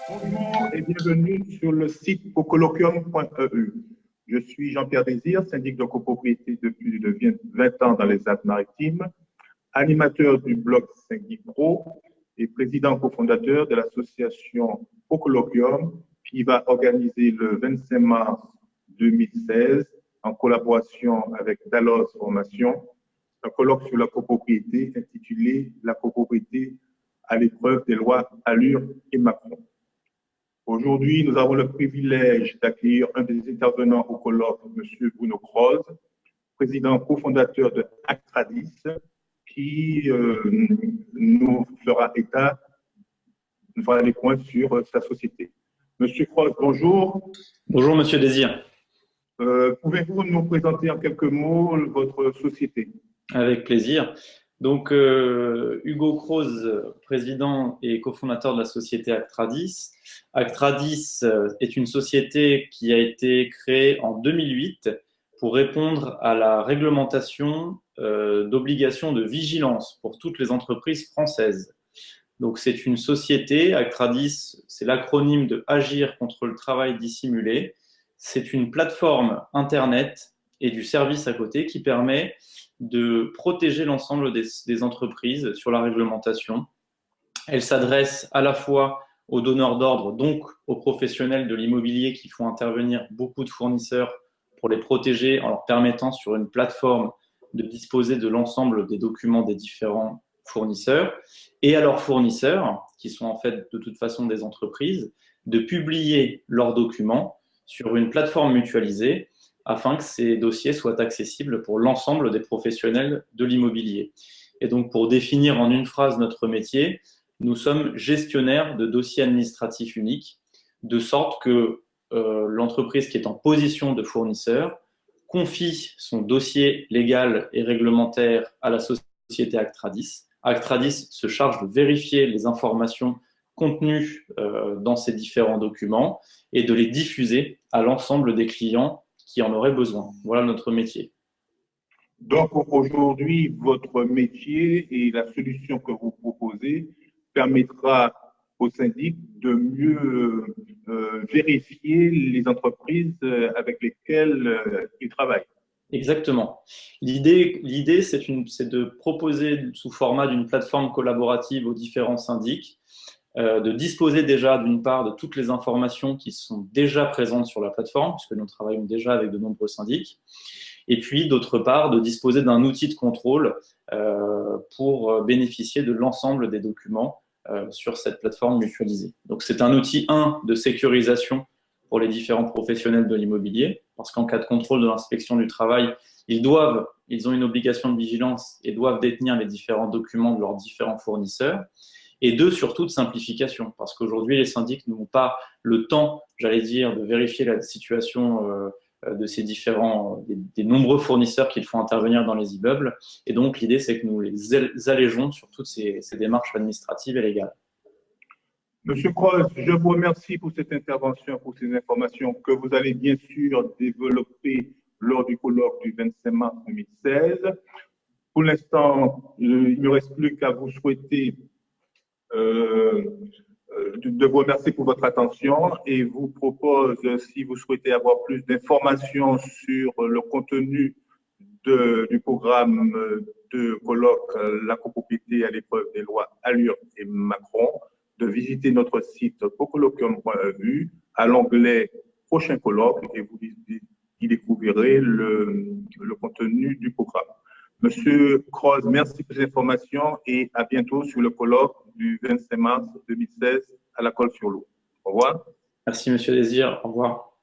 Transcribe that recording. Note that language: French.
Bonjour et bienvenue sur le site cocolloquium.eu. Je suis Jean-Pierre Désir, syndic de copropriété depuis plus de 20 ans dans les Alpes-Maritimes, animateur du blog Syndic Pro et président cofondateur de l'association Cocolloquium qui va organiser le 25 mars 2016 en collaboration avec Dalos Formation un colloque sur la copropriété intitulé « La copropriété à l'épreuve des lois Allure et Macron ». Aujourd'hui, nous avons le privilège d'accueillir un des intervenants au colloque, M. Bruno Croze, président cofondateur de Actradis, qui nous fera les points sur sa société. Monsieur Croze, bonjour. Bonjour, Monsieur Désir. Pouvez-vous nous présenter en quelques mots votre société? Avec plaisir. Donc, Hugo Croze, président et cofondateur de la société Actradis. Actradis est une société qui a été créée en 2008 pour répondre à la réglementation d'obligation de vigilance pour toutes les entreprises françaises. Donc, c'est une société, Actradis, c'est l'acronyme de Agir contre le travail dissimulé. C'est une plateforme Internet et du service à côté qui permet de protéger l'ensemble des entreprises sur la réglementation. Elle s'adresse à la fois aux donneurs d'ordre, donc aux professionnels de l'immobilier qui font intervenir beaucoup de fournisseurs pour les protéger en leur permettant sur une plateforme de disposer de l'ensemble des documents des différents fournisseurs, et à leurs fournisseurs, qui sont en fait de toute façon des entreprises, de publier leurs documents sur une plateforme mutualisée afin que ces dossiers soient accessibles pour l'ensemble des professionnels de l'immobilier. Et donc, pour définir en une phrase notre métier, nous sommes gestionnaires de dossiers administratifs uniques, de sorte que l'entreprise qui est en position de fournisseur confie son dossier légal et réglementaire à la société Actradis. Actradis se charge de vérifier les informations contenues dans ces différents documents et de les diffuser à l'ensemble des clients qui en auraient besoin. Voilà notre métier. Donc aujourd'hui, votre métier et la solution que vous proposez permettra aux syndics de mieux vérifier les entreprises avec lesquelles ils travaillent. Exactement. L'idée, c'est de proposer sous format d'une plateforme collaborative aux différents syndics, de disposer déjà d'une part de toutes les informations qui sont déjà présentes sur la plateforme, puisque nous travaillons déjà avec de nombreux syndics, et puis d'autre part de disposer d'un outil de contrôle pour bénéficier de l'ensemble des documents sur cette plateforme mutualisée. Donc c'est un outil de sécurisation pour les différents professionnels de l'immobilier, parce qu'en cas de contrôle de l'inspection du travail, ils ont une obligation de vigilance et doivent détenir les différents documents de leurs différents fournisseurs. Et surtout de simplification, parce qu'aujourd'hui, les syndics n'ont pas le temps, j'allais dire, de vérifier la situation de ces des nombreux fournisseurs qu'ils font intervenir dans les immeubles. Et donc, l'idée, c'est que nous les allégeons sur toutes ces démarches administratives et légales. Monsieur Croze, je vous remercie pour cette intervention, pour ces informations que vous allez bien sûr développer lors du colloque du 25 mars 2016. Pour l'instant, il ne me reste plus qu'à vous souhaiter de vous remercier pour votre attention et vous propose, si vous souhaitez avoir plus d'informations sur le contenu du programme de colloque La copropriété à l'épreuve des lois Allure et Macron, de visiter notre site cocolloquium.eu à l'onglet Prochain colloque et vous y découvrirez le contenu du programme. Monsieur Croze, merci pour ces informations et à bientôt sur le colloque du 25 mars 2016 à la Colle-sur-Loup. Au revoir. Merci, Monsieur Désir. Au revoir.